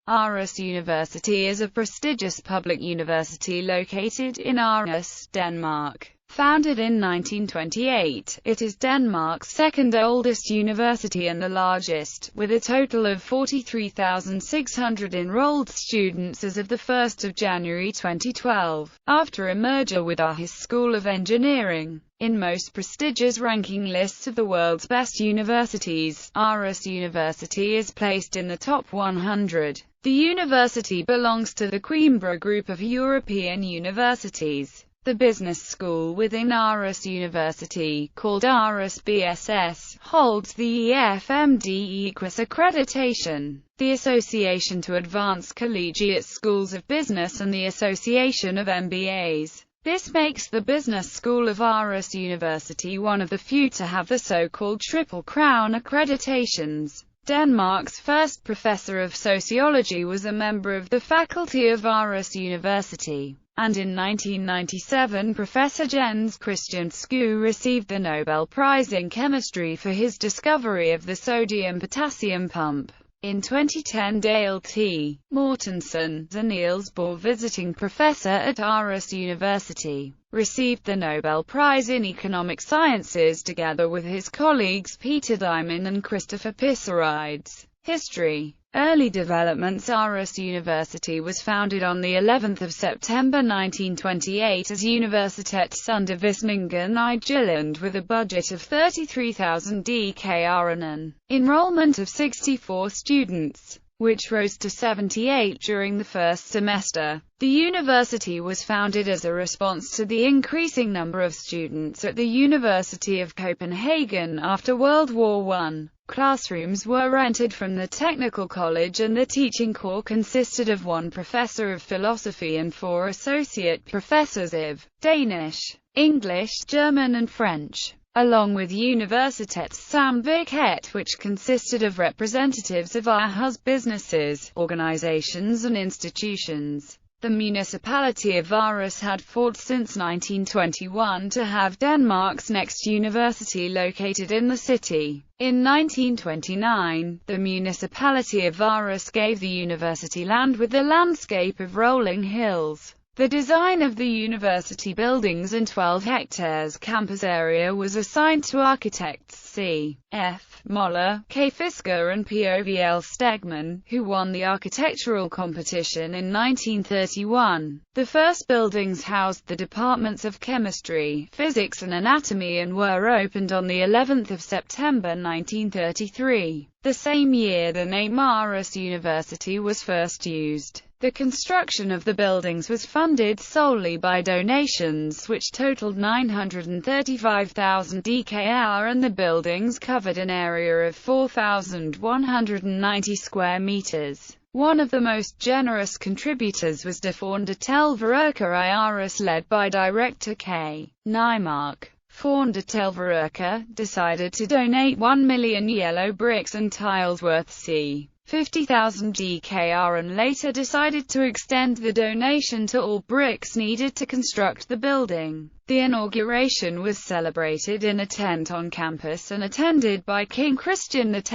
Aarhus University is a prestigious public university located in Aarhus, Denmark. Founded in 1928, it is Denmark's second oldest university and the largest, with a total of 43,600 enrolled students as of 1 January 2012, after a merger with Aarhus School of Engineering. In most prestigious ranking lists of the world's best universities, Aarhus University is placed in the top 100. The university belongs to the Coimbra group of European universities. The business school within Aarhus University, called Aarhus BSS, holds the EFMD Equus accreditation. The Association to Advance Collegiate Schools of Business and the Association of MBAs. This makes the Business School of Aarhus University one of the few to have the so-called Triple Crown accreditations. Denmark's first professor of sociology was a member of the faculty of Aarhus University. And in 1997 Professor Jens Christian Skue received the Nobel Prize in Chemistry for his discovery of the sodium-potassium pump. In 2010 Dale T. Mortensen, the Niels Bohr visiting professor at Aarhus University, received the Nobel Prize in Economic Sciences together with his colleagues Peter Diamond and Christopher Pissarides. History. Early developments. Aarhus University was founded on the 11th of September 1928 as Universitetsundervisningen I Jylland with a budget of 33,000 DKR and an enrollment of 64 students, which rose to 78 during the first semester. The university was founded as a response to the increasing number of students at the University of Copenhagen after World War I. Classrooms were rented from the Technical College and the teaching corps consisted of one professor of philosophy and 4 associate professors of Danish, English, German and French, along with Universitetssamvirket, which consisted of representatives of Aarhus businesses, organizations and institutions. The municipality of Aarhus had fought since 1921 to have Denmark's next university located in the city. In 1929, the municipality of Aarhus gave the university land with the landscape of rolling hills. The design of the university buildings and 12 hectares campus area was assigned to architects C. F. Moller, K. Fisker and Povl Stegman, who won the architectural competition in 1931. The first buildings housed the departments of chemistry, physics and anatomy and were opened on the 11th of September 1933. The same year the name Aarhus University was first used. The construction of the buildings was funded solely by donations which totaled 935,000 DKR and the buildings covered an area of 4,190 square meters. One of the most generous contributors was De Fondetelverker I Aarhus, led by director K. Nymark. Fondetelverker decided to donate 1 million yellow bricks and tiles worth c. 50,000 DKR and later decided to extend the donation to all bricks needed to construct the building. The inauguration was celebrated in a tent on campus and attended by King Christian X,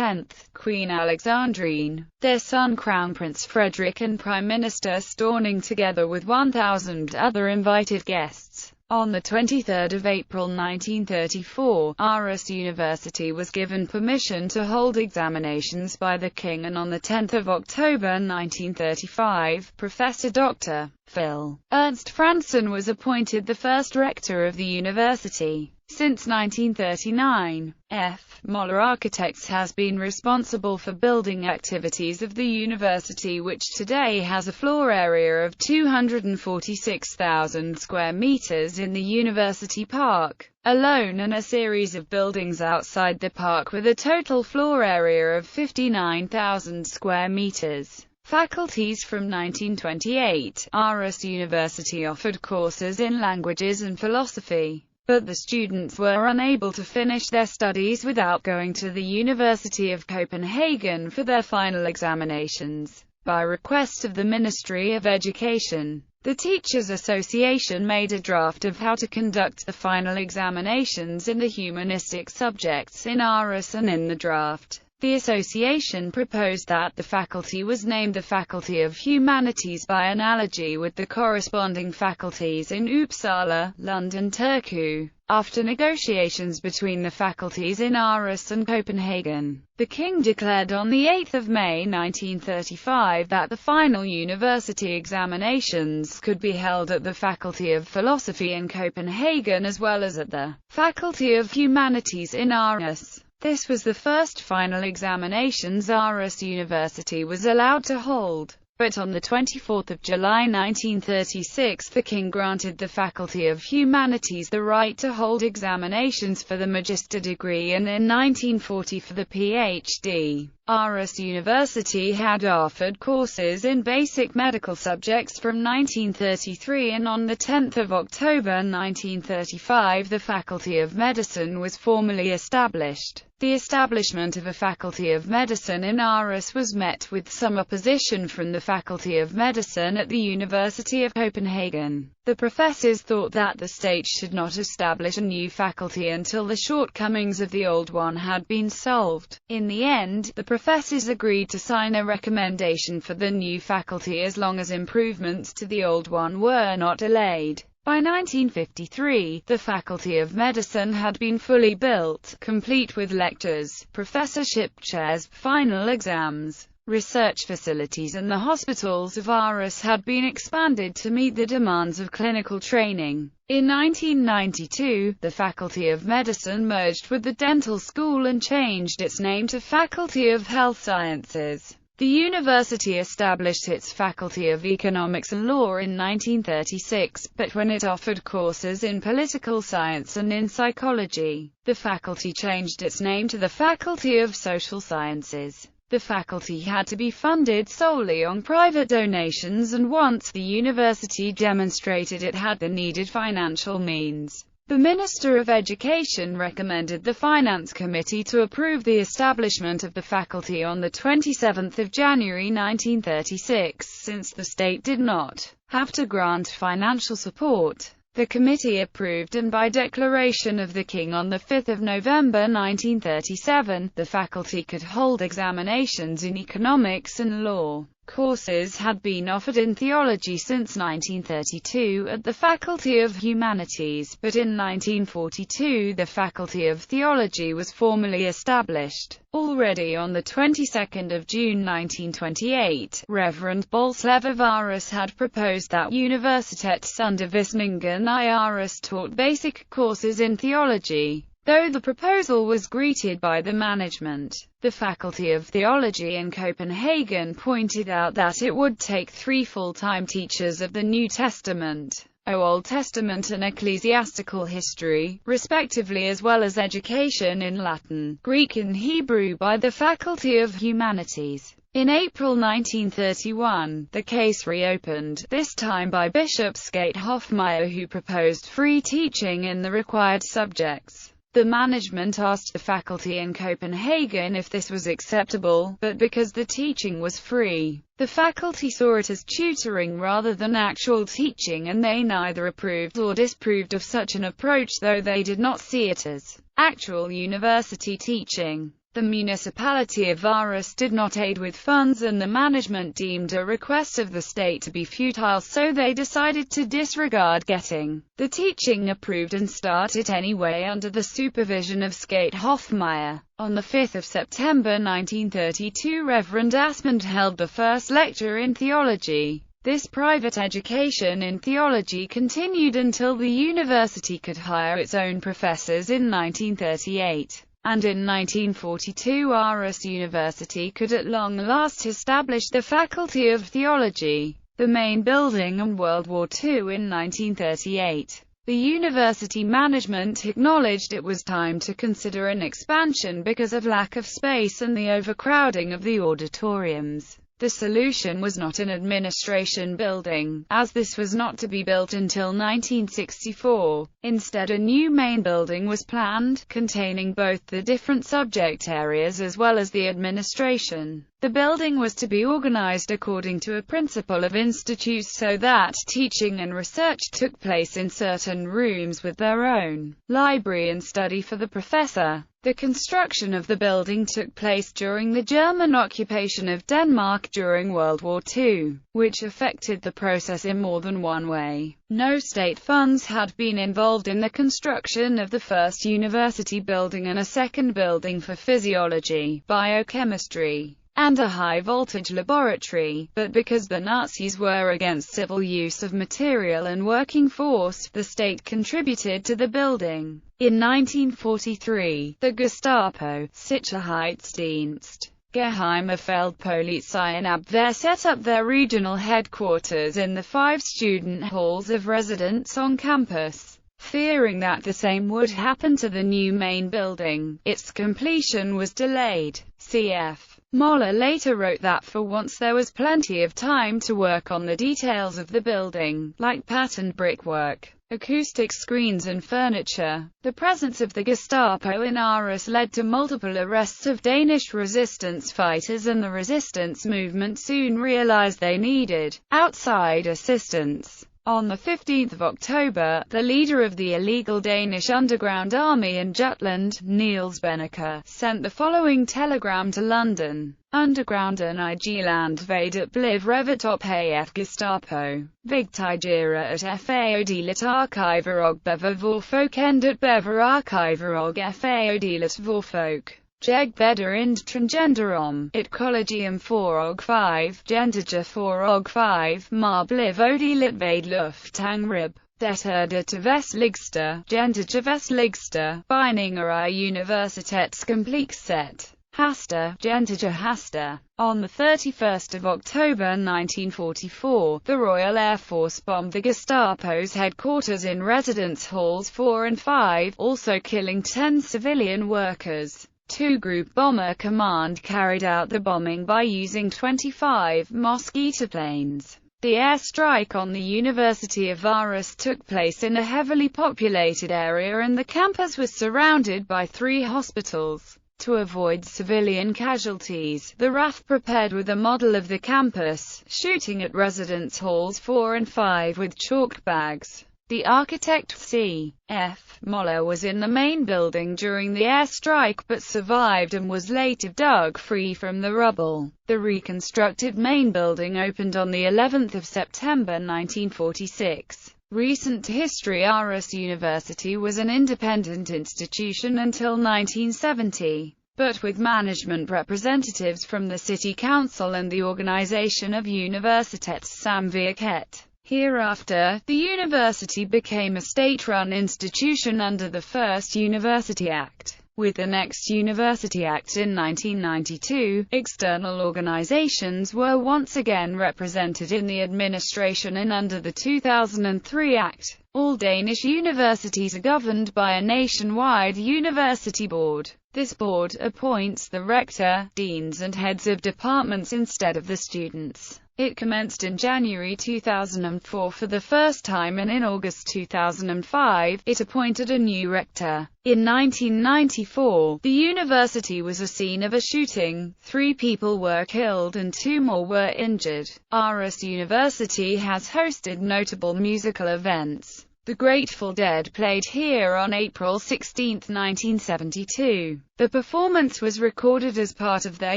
Queen Alexandrine, their son Crown Prince Frederick and Prime Minister Storning together with 1,000 other invited guests. On 23 April 1934, Aarhus University was given permission to hold examinations by the King, and on 10 October 1935, Professor Dr. Phil Ernst Franson was appointed the first rector of the university. Since 1939, F. Moller Architects has been responsible for building activities of the university, which today has a floor area of 246,000 square meters in the University Park alone and a series of buildings outside the park with a total floor area of 59,000 square meters. Faculties. From 1928, Aarhus University offered courses in languages and philosophy, but the students were unable to finish their studies without going to the University of Copenhagen for their final examinations. By request of the Ministry of Education, the Teachers' Association made a draft of how to conduct the final examinations in the humanistic subjects in Aarhus, and in the draft, The association proposed that the faculty was named the Faculty of Humanities by analogy with the corresponding faculties in Uppsala, Lund and Turku. After negotiations between the faculties in Aarhus and Copenhagen, the king declared on 8 May 1935 that the final university examinations could be held at the Faculty of Philosophy in Copenhagen as well as at the Faculty of Humanities in Aarhus. This was the first final examinations Aarhus University was allowed to hold. But on 24 July 1936 the king granted the Faculty of Humanities the right to hold examinations for the Magister degree and in 1940 for the PhD. Aarhus University had offered courses in basic medical subjects from 1933 and on 10 October 1935 the Faculty of Medicine was formally established. The establishment of a Faculty of Medicine in Aarhus was met with some opposition from the Faculty of Medicine at the University of Copenhagen. The professors thought that the state should not establish a new faculty until the shortcomings of the old one had been solved. In the end, the professors agreed to sign a recommendation for the new faculty as long as improvements to the old one were not delayed. By 1953, the Faculty of Medicine had been fully built, complete with lectures, professorship chairs, final exams, research facilities and the hospitals of Aarhus had been expanded to meet the demands of clinical training. In 1992, the Faculty of Medicine merged with the Dental School and changed its name to Faculty of Health Sciences. The university established its Faculty of Economics and Law in 1936, but when it offered courses in political science and in psychology, the faculty changed its name to the Faculty of Social Sciences. The faculty had to be funded solely on private donations, and once the university demonstrated it had the needed financial means, the Minister of Education recommended the Finance Committee to approve the establishment of the faculty on 27 January 1936. Since the state did not have to grant financial support, the committee approved, and by declaration of the king on 5 November 1937, the faculty could hold examinations in economics and law. Courses had been offered in theology since 1932 at the Faculty of Humanities, but in 1942 the Faculty of Theology was formally established. Already on the 22nd of June 1928, Reverend Bolslev of Aarhus had proposed that Universitetsundervisningen I Aarhus taught basic courses in theology. Though the proposal was greeted by the management, the Faculty of Theology in Copenhagen pointed out that it would take 3 full-time teachers of the New Testament, Old Testament and ecclesiastical history, respectively, as well as education in Latin, Greek and Hebrew by the Faculty of Humanities. In April 1931, the case reopened, this time by Bishop Skate Hoffmeyer, who proposed free teaching in the required subjects. The management asked the faculty in Copenhagen if this was acceptable, but because the teaching was free, the faculty saw it as tutoring rather than actual teaching, and they neither approved or disapproved of such an approach, though they did not see it as actual university teaching. The municipality of Aarhus did not aid with funds, and the management deemed a request of the state to be futile, so they decided to disregard getting the teaching approved and start it anyway under the supervision of Skate Hoffmeyer. On 5 September 1932, Reverend Asmund held the first lecture in theology. This private education in theology continued until the university could hire its own professors in 1938. And in 1942 Aarhus University could at long last establish the Faculty of Theology, the main building, and World War II in 1938. The university management acknowledged it was time to consider an expansion because of lack of space and the overcrowding of the auditoriums. The solution was not an administration building, as this was not to be built until 1964. Instead, a new main building was planned, containing both the different subject areas as well as the administration. The building was to be organized according to a principle of institutes so that teaching and research took place in certain rooms with their own library and study for the professor. The construction of the building took place during the German occupation of Denmark during World War II, which affected the process in more than one way. No state funds had been involved in the construction of the first university building and a second building for physiology, biochemistry, and a high-voltage laboratory, but because the Nazis were against civil use of material and working force, the state contributed to the building. In 1943, the Gestapo, Sicherheitsdienst, Geheime Feldpolizei and Abwehr set up their regional headquarters in the 5 student halls of residence on campus. Fearing that the same would happen to the new main building, its completion was delayed. Cf. Moller later wrote that for once there was plenty of time to work on the details of the building, like patterned brickwork, acoustic screens and furniture. The presence of the Gestapo in Aarhus led to multiple arrests of Danish resistance fighters, and the resistance movement soon realized they needed outside assistance. On 15 October, the leader of the illegal Danish underground army in Jutland, Niels Benneker, sent the following telegram to London. Undergrounden I G-land at bliv revet op AF Gestapo. Vigtigera at FAOD-lit archiver og bever vorfolk endet bever archiver og FAOD-lit vorfolk. Jeg bedder ind transgenderom, et collegium 4 og 5, genderger 4 og 5, mar bliv odilit ved luftangreb. Det til vestligste, genderger vestligste, bindninger I universitetskomplekset. Hasta, genderger Hasta. On 31 October 1944, the Royal Air Force bombed the Gestapo's headquarters in residence halls 4 and 5, also killing 10 civilian workers. 2 Group Bomber Command carried out the bombing by using 25 Mosquito planes. The airstrike on the University of Aarhus took place in a heavily populated area, and the campus was surrounded by 3 hospitals. To avoid civilian casualties, the RAF prepared with a model of the campus, shooting at residence halls 4 and 5 with chalk bags. The architect C.F. Moller was in the main building during the airstrike but survived and was later dug free from the rubble. The reconstructed main building opened on the 11th of September 1946. Recent history: Aarhus University was an independent institution until 1970, but with management representatives from the City Council and the Organization of Universitetssamvirket. Hereafter, the university became a state-run institution under the First University Act. With the next University Act in 1992, external organizations were once again represented in the administration, and under the 2003 Act, all Danish universities are governed by a nationwide university board. This board appoints the rector, deans and heads of departments instead of the students. It commenced in January 2004 for the first time, and in August 2005, it appointed a new rector. In 1994, the university was a scene of a shooting. 3 people were killed and 2 more were injured. Aarhus University has hosted notable musical events. The Grateful Dead played here on April 16, 1972. The performance was recorded as part of their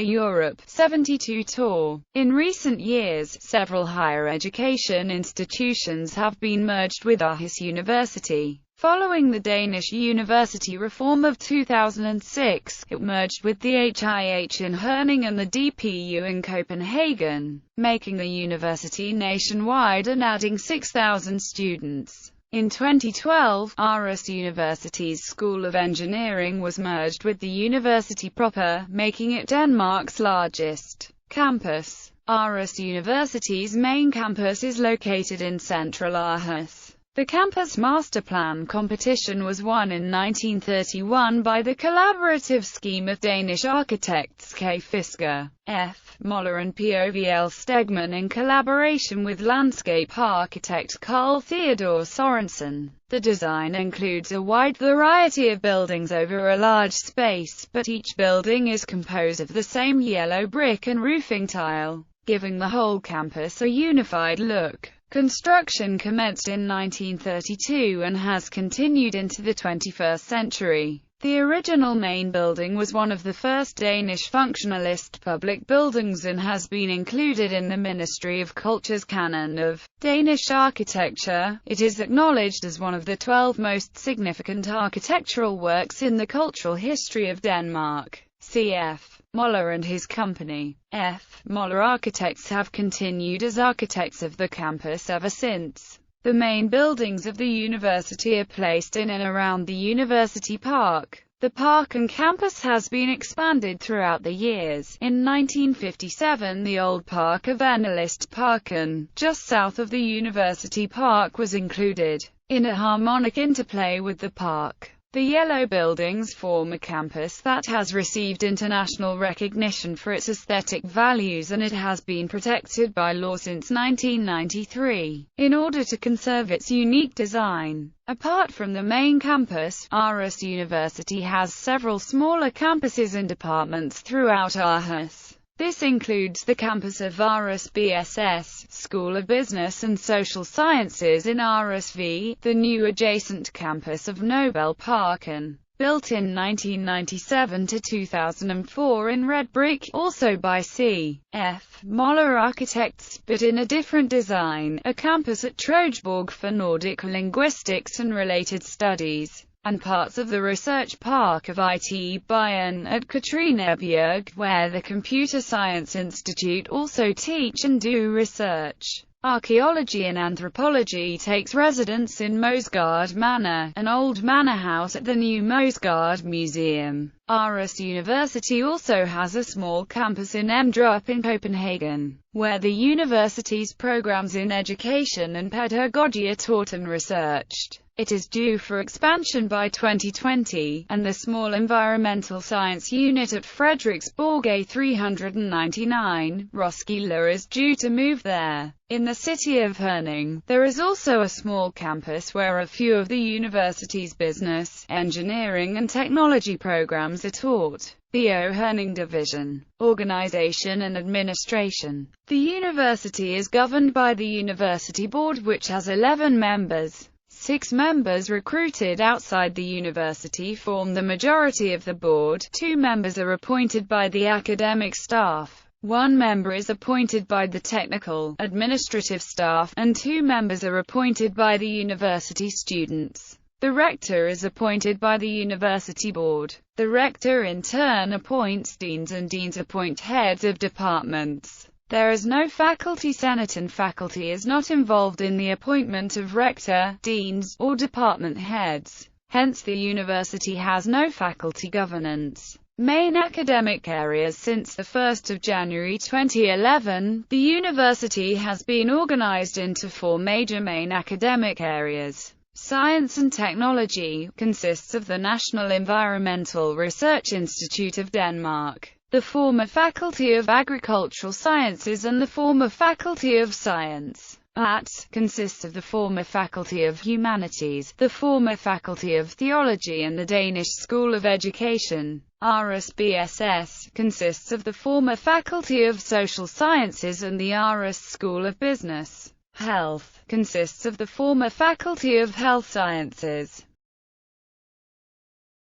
Europe 72 tour. In recent years, several higher education institutions have been merged with Aarhus University. Following the Danish university reform of 2006, it merged with the HIH in Herning and the DPU in Copenhagen, making the university nationwide and adding 6,000 students. In 2012, Aarhus University's School of Engineering was merged with the university proper, making it Denmark's largest campus. Aarhus University's main campus is located in central Aarhus. The campus master plan competition was won in 1931 by the collaborative scheme of Danish architects K. Fisker, F. Moller and Povl Stegmann in collaboration with landscape architect Carl Theodor Sorensen. The design includes a wide variety of buildings over a large space, but each building is composed of the same yellow brick and roofing tile, giving the whole campus a unified look. Construction commenced in 1932 and has continued into the 21st century. The original main building was one of the first Danish functionalist public buildings and has been included in the Ministry of Culture's canon of Danish architecture. It is acknowledged as one of the 12 most significant architectural works in the cultural history of Denmark. Cf. Moller and his company. F. Moller Architects have continued as architects of the campus ever since. The main buildings of the university are placed in and around the University Park. The park and campus has been expanded throughout the years. In 1957, the old park of Parken, just south of the University Park, was included, in a harmonic interplay with the park. The yellow buildings form a campus that has received international recognition for its aesthetic values, and it has been protected by law since 1993, in order to conserve its unique design. Apart from the main campus, Aarhus University has several smaller campuses and departments throughout Aarhus. This includes the campus of Aarhus BSS, School of Business and Social Sciences in Aarhus V, the new adjacent campus of Parken, built in 1997 to 2004 in red brick, also by C. F. Moller Architects, but in a different design, a campus at Trojborg for Nordic linguistics and related studies, and parts of the research park of IT Bayern at Katrinebjerg, where the Computer Science Institute also teach and do research. Archaeology and anthropology takes residence in Mosgaard Manor, an old manor house at the new Mosgaard Museum. Aarhus University also has a small campus in Emdrup in Copenhagen, where the university's programs in education and pedagogy are taught and researched. It is due for expansion by 2020, and the small environmental science unit at Frederiksborg A399, Roskilde is due to move there. In the city of Herning, there is also a small campus where a few of the university's business, engineering and technology programs are taught. The Herning Division, Organization and Administration. The university is governed by the University Board, which has 11 members. 6 members recruited outside the university form the majority of the board. 2 members are appointed by the academic staff. 1 member is appointed by the technical, administrative staff, and 2 members are appointed by the university students. The rector is appointed by the university board. The rector in turn appoints deans, and deans appoint heads of departments. There is no faculty senate, and faculty is not involved in the appointment of rector, deans, or department heads. Hence the university has no faculty governance. Main academic areas. Since the 1st of January 2011, the university has been organized into 4 major main academic areas. Science and Technology consists of the National Environmental Research Institute of Denmark, the former Faculty of Agricultural Sciences, and the former Faculty of Science. Arts consists of the former Faculty of Humanities, the former Faculty of Theology, and the Danish School of Education. Aarhus BSS consists of the former Faculty of Social Sciences and the Aarhus School of Business. Health consists of the former Faculty of Health Sciences,